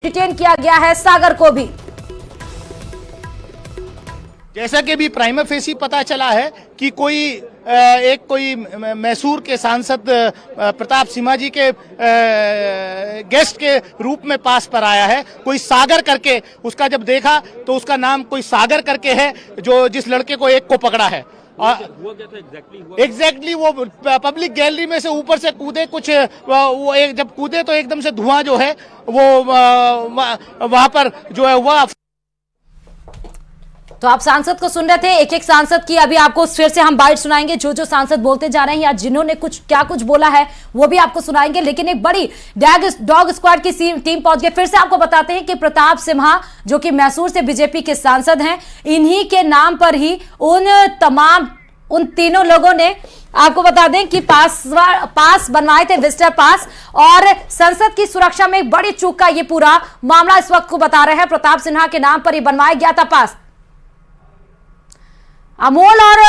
Detain किया गया है सागर को भी। जैसा कि भी प्राइमा फेसी पता चला है कि कोई मैसूर के सांसद प्रताप सिम्हा जी के गेस्ट के रूप में पास पर आया है। कोई सागर करके, उसका जब देखा तो उसका नाम कोई सागर करके है, जो जिस लड़के को एक को पकड़ा है। एग्जैक्टली वो पब्लिक गैलरी में से ऊपर से कूदे, कुछ वो एक जब कूदे तो एकदम से धुआं जो है वो वहां पर जो है वह। तो आप सांसद को सुन रहे थे, एक एक सांसद की अभी आपको फिर से हम बाइट सुनाएंगे, जो जो सांसद बोलते जा रहे हैं या जिन्होंने क्या कुछ बोला है वो भी आपको सुनाएंगे। लेकिन एक बड़ी डॉग स्क्वाड की टीम पहुंच गई। फिर से आपको बताते हैं कि प्रताप सिम्हा जो कि मैसूर से बीजेपी के सांसद हैं, इन्हीं के नाम पर ही उन तीनों लोगों ने, आपको बता दें कि पास बनवाए थे, विजिटर पास, और संसद की सुरक्षा में एक बड़ी चूक का ये पूरा मामला इस वक्त को बता रहे हैं। प्रताप सिन्हा के नाम पर ही बनवाया गया था पास। अमोल और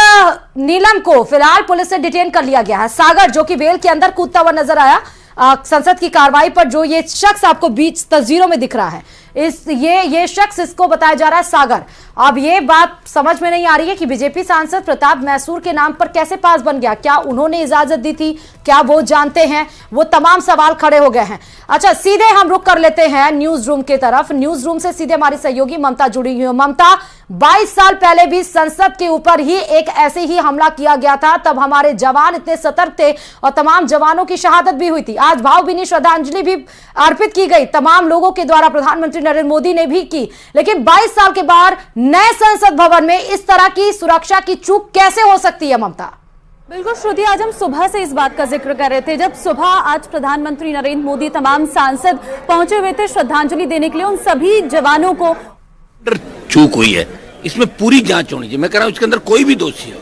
नीलम को फिलहाल पुलिस ने डिटेन कर लिया गया है। सागर जो कि वेल के अंदर कूदता हुआ नजर आया संसद की कार्रवाई पर, जो ये शख्स आपको बीच तस्वीरों में दिख रहा है, ये शख्स, इसको बताया जा रहा है सागर। अब ये बात समझ में नहीं आ रही है कि बीजेपी सांसद प्रताप मैसूर के नाम पर कैसे पास बन गया, क्या उन्होंने इजाजत दी थी, क्या वो जानते हैं, वो तमाम सवाल खड़े हो गए हैं। अच्छा, सीधे हम रुक कर लेते हैं न्यूज रूम की तरफ। न्यूज रूम से सीधे हमारी सहयोगी ममता जुड़ी हुई है। ममता, 22 साल पहले भी संसद के ऊपर ही एक ऐसे ही हमला किया गया था, तब हमारे जवान इतने सतर्क थे और तमाम जवानों की शहादत भी हुई थी। आज भावभीनी श्रद्धांजलि भी अर्पित की गई तमाम लोगों के द्वारा, प्रधानमंत्री नरेंद्र मोदी ने भी की। लेकिन 22 साल के बाद नए संसद भवन में इस तरह की सुरक्षा की चूक कैसे हो सकती है ममता? बिल्कुल श्रुति, आज हम सुबह से इस बात का जिक्र कर रहे थे, जब सुबह आज प्रधानमंत्री नरेंद्र मोदी, तमाम सांसद पहुंचे हुए थे श्रद्धांजलि देने के लिए उन सभी जवानों को। चूक हुई है, इसमें पूरी जांच होनी चाहिए। मैं कह रहा हूं इसके अंदर कोई भी दोषी हो,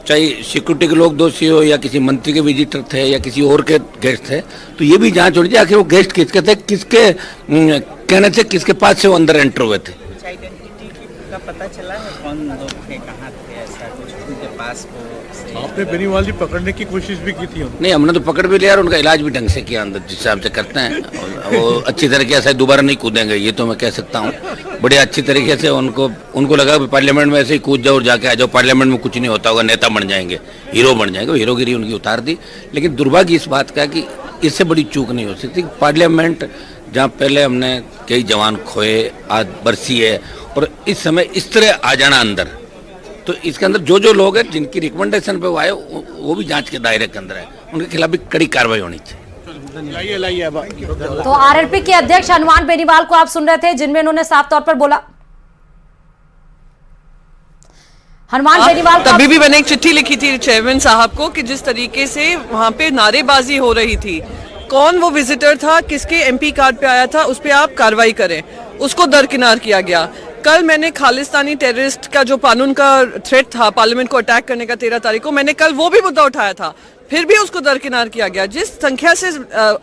चाहे सिक्योरिटी के लोग दोषी हो या किसी मंत्री के विजिटर थे या किसी और के गेस्ट थे, तो ये भी जांच होनी चाहिए आखिर वो गेस्ट किसके थे, किसके कहने से किसके पास से वो अंदर एंटर हुए थे। का पता चला है कौन लोग थे, कहाँ थे, ऐसा कुछ उनके पास को? आपने बेनीवाल जी पकड़ने की कोशिश भी की थी? नहीं, हमने तो पकड़ भी लिया और उनका इलाज भी ढंग से किया अंदर, जिस हिसाब से करते हैं वो अच्छी तरीके से दोबारा नहीं कूदेंगे, ये तो मैं कह सकता हूँ। बड़े अच्छी तरीके से उनको लगा पार्लियामेंट में ऐसे ही कूद जाओ और जाके आ जाओ, पार्लियामेंट में कुछ नहीं होता होगा, नेता बन जाएंगे, हीरो बन जाएंगे। हीरोगिरी उनकी उतार दी। लेकिन दुर्भाग्य इस बात का कि इससे बड़ी चूक नहीं हो सकती। पार्लियामेंट जहाँ पहले हमने कई जवान खोए, आज बरसी है, और इस समय इस तरह आ जाना अंदर, तो इसके अंदर जो लोग हैं जिनकी रिकमेंडेशन पे वो आए वो भी जांच के दायरे के अंदर है, उनके खिलाफ भी कड़ी कार्रवाई होनी चाहिए। तो आरएलपी के अध्यक्ष हनुमान बेनीवाल को आप सुन रहे थे, जिनमें उन्होंने साफ तौर पर बोला, हनुमान बेनीवाल तभी भी मैंने एक चिट्ठी लिखी थी चेयरमैन साहब को कि जिस तरीके से वहां पे नारेबाजी हो रही थी, कौन वो विजिटर था, किसके एमपी कार्ड पे आया था, उस पर आप कार्रवाई करें, उसको दरकिनार किया गया। कल मैंने खालिस्तानी टेररिस्ट का जो कानून का थ्रेट था पार्लियामेंट को अटैक करने का 13 तारीख को, मैंने कल वो भी मुद्दा उठाया था, फिर भी उसको दरकिनार किया गया। जिस संख्या से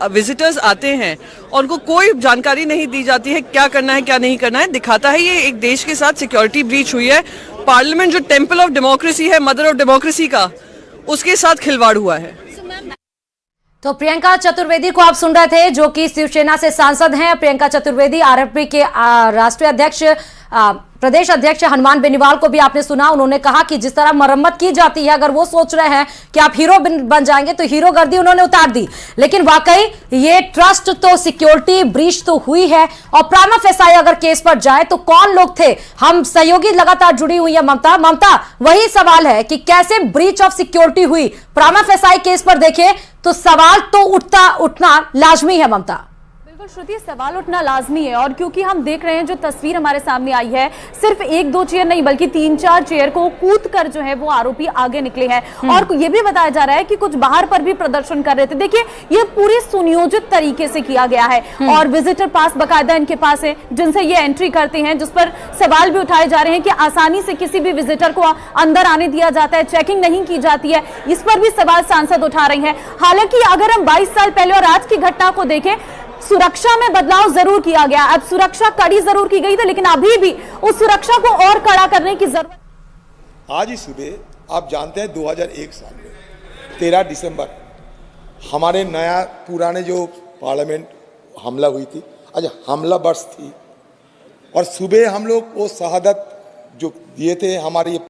विजिटर्स आते हैं और उनको कोई जानकारी नहीं दी जाती है क्या करना है क्या नहीं करना है, दिखाता है ये एक देश के साथ सिक्योरिटी ब्रीच हुई है। पार्लियामेंट जो टेम्पल ऑफ डेमोक्रेसी है, मदर ऑफ डेमोक्रेसी का, उसके साथ खिलवाड़ हुआ है। तो प्रियंका चतुर्वेदी को आप सुन रहे थे, जो कि शिवसेना से सांसद हैं। प्रियंका चतुर्वेदी, आरएलपी के राष्ट्रीय अध्यक्ष, प्रदेश अध्यक्ष हनुमान बेनीवाल को भी आपने सुना। उन्होंने कहा कि जिस तरह मरम्मत की जाती है, अगर वो सोच रहे हैं कि आप हीरो बन जाएंगे, तो हीरो गर्दी उन्होंने उतार दी। लेकिन वाकई ये ट्रस्ट तो, सिक्योरिटी ब्रीच तो हुई है। और प्राइमा फेसाई अगर केस पर जाए तो कौन लोग थे? हम सहयोगी लगातार जुड़ी हुई है ममता, वही सवाल है कि कैसे ब्रीच ऑफ सिक्योरिटी हुई। प्राइमा फेसाई केस पर देखें तो सवाल तो उठना लाजमी है ममता। श्रुति, सवाल उठना लाजमी है, और क्योंकि हम देख रहे हैं जो तस्वीर हमारे सामने आई है, सिर्फ 1-2 चेयर नहीं बल्कि 3-4 चेयर को कूद कर जो है वो आरोपी आगे निकले हैं। और ये भी बताया जा रहा है कि कुछ बाहर पर भी प्रदर्शन कर रहे थे। देखिए, ये पूरी सुनियोजित तरीके से किया गया है, और विजिटर पास बकायदा इनके पास है, जिनसे ये एंट्री करते हैं, जिस पर सवाल भी उठाए जा रहे हैं कि आसानी से किसी भी विजिटर को अंदर आने दिया जाता है, चेकिंग नहीं की जाती है। इस पर भी सवाल सांसद उठा रहे हैं। हालांकि अगर हम 22 साल पहले और आज की घटना को देखें, सुरक्षा में बदलाव जरूर किया गया। अब सुरक्षा कड़ी जरूर की गई थी, लेकिन अभी भी उस सुरक्षा को और कड़ा करने की जरूरत। आज ही सुबह आप जानते हैं 2001 साल में 13 दिसंबर हमारे नया पुराने जो पार्लियामेंट हमला हुई थी, आज हमला बर्स थी और सुबह हम लोग वो शहादत जो दिए थे हमारे